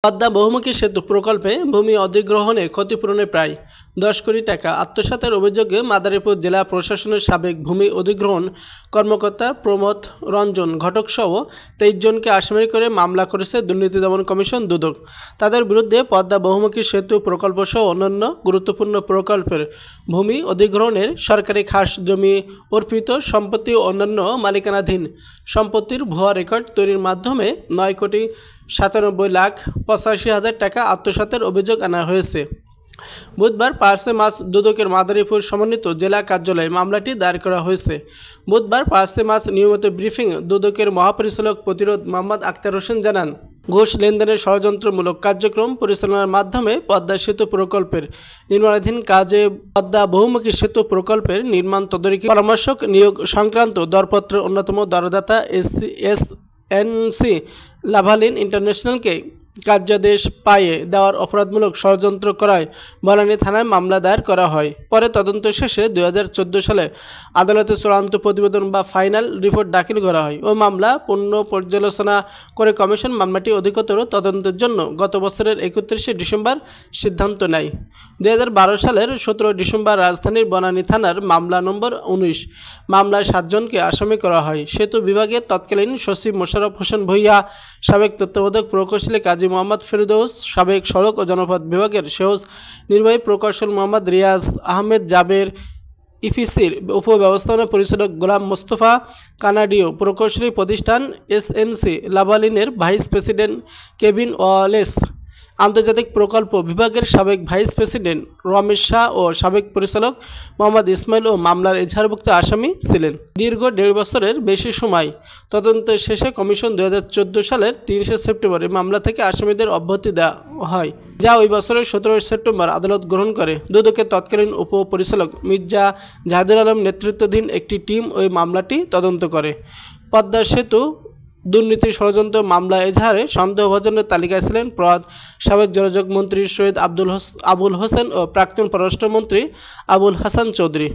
পদ্মা বহুমুখী সেতু প্রকল্পে ভূমি অধিগ্রহণে ক্ষতিপূরণে প্রায় 10 কোটি টাকা আত্মসাতের অভিযোগে মাদারীপুর জেলা প্রশাসনের সাবেক ভূমি অধিগ্রহণ কর্মকর্তা প্রমথ রঞ্জন ঘটকসহ 23 জনকে আসামি করে মামলা করেছে দুর্নীতি দমন কমিশন দুদক। তাদের বিরুদ্ধে পদ্মা বহুমুখী সেতু প্রকল্পসহ অন্যান্য গুরুত্বপূর্ণ প্রকল্পের ভূমি অধিগ্রহণের, সরকারি খাস জমি অর্পিত সম্পত্তি ও অন্যান্য মালিকানাধীন সম্পত্তির ভুয়া রেকর্ড তৈরির মাধ্যমে 9,97,85,000 টাকা আত্মসাতের অভিযোগ আনা হয়েছে। বুধবার 5 মার্চ দুদকের মাদারীপুর সমন্বিত জেলা কার্যালয়ে মামলাটি দায়ের করা হয়েছে। বুধবার 5 মার্চ নিয়মিত ব্রিফিং দুদকের মহাপরিচালক প্রতিরোধ মোহাম্মদ আক্তার হোসেন জানান, ঘুষ লেনদেনের ষড়যন্ত্রমূলক কার্যক্রম পরিচালনার মাধ্যমে পদ্মা সেতু প্রকল্পের নির্মাণাধীন কাজে পদ্মা বহুমুখী সেতু প্রকল্পের নির্মাণ তদারকি পরামর্শক নিয়োগ সংক্রান্ত দরপত্রের অন্যতম দরদাতা এসএনসি লাভালিন ইন্টারন্যাশনালকে কার্যাদেশ পাইয়ে দেওয়ার অপরাধমূলক ষড়যন্ত্র করায় বনানী থানায় মামলা দায়ের করা হয়। পরে তদন্ত শেষে 2014 সালে আদালতে চূড়ান্ত প্রতিবেদন বা ফাইনাল রিপোর্ট দাখিল করা হয়। ওই মামলা পূর্ণ পর্যালোচনা করে কমিশন মামলাটি অধিকতর তদন্তের জন্য গত বছরের 31 ডিসেম্বর সিদ্ধান্ত নেয়। 2012 সালের 17 ডিসেম্বর রাজধানীর বনানী থানার মামলা নম্বর 19 মামলায় 7 জনকে আসামি করা হয়। সেতু বিভাগের তৎকালীন সচিব মোশাররফ হোসেন ভূঁইয়া, সাবেক তত্ত্বাবধায়ক প্রকৌশলী কাজী মোহাম্মদ ফেরদৌস, সাবেক সড়ক ও জনপথ বিভাগের সহজ নির্বাহী প্রকৌশল মোহাম্মদ রিয়াজ আহমেদ জাবের, ইপিসির উপব্যবস্থাপনা পরিচালক গোলাম মোস্তফা কানাডীয়, প্রকৌশলী প্রতিষ্ঠান এসএনসি লাভালিনের ভাইস প্রেসিডেন্ট কেভিন ওয়ালেস, আন্তর্জাতিক প্রকল্প বিভাগের সাবেক ভাইস প্রেসিডেন্ট রমেশ শাহ ও সাবেক পরিচালক মোহাম্মদ ইসমাইল ও মামলার এজাহারভুক্ত আসামি ছিলেন। দীর্ঘ 1.5 বছরের বেশি সময় তদন্ত শেষে কমিশন 2014 সালের 30 সেপ্টেম্বর মামলা থেকে আসামিদের অব্যাহতি দেওয়া হয়, যা ওই বছরের 17 সেপ্টেম্বর আদালত গ্রহণ করে। দুদকের তৎকালীন উপপরিচালক মির্জা জাহিদুল আলম নেতৃত্বাধীন একটি টিম ওই মামলাটি তদন্ত করে। পদ্মা সেতু দুর্নীতি ষড়যন্ত্র মামলা এজাহারে সন্দেহভাজনের তালিকায় ছিলেন প্রয়াত সাবেক যোগাযোগ মন্ত্রী সৈয়দ আবুল হোসেন ও প্রাক্তন পররাষ্ট্রমন্ত্রী আবুল হাসান চৌধুরী।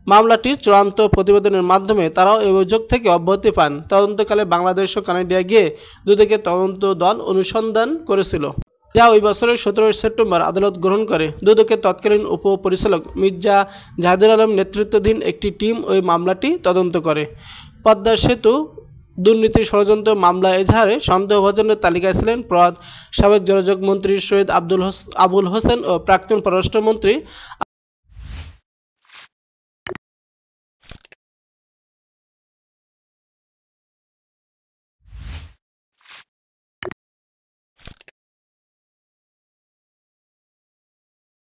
মামলাটির চূড়ান্ত প্রতিবেদনের মাধ্যমে তারাও এই অভিযোগ থেকে অব্যাহতি পান। তদন্তকালে বাংলাদেশ ও কানাডা গিয়ে দুদকের তদন্ত দল অনুসন্ধান করেছিল, যা ওই বছরের 17 সেপ্টেম্বর আদালত গ্রহণ করে। দুদকের তৎকালীন উপপরিচালক মির্জা জাহিদুল আলম নেতৃত্বাধীন একটি টিম ওই মামলাটি তদন্ত করে। পদ্মা সেতু দুর্নীতি ষড়যন্ত্র মামলা এজাহারে সন্দেহভাজনের তালিকায় ছিলেন প্রয়াত সাবেক যোগাযোগ মন্ত্রী সৈয়দ আবুল হোসেন ও প্রাক্তন পররাষ্ট্রমন্ত্রী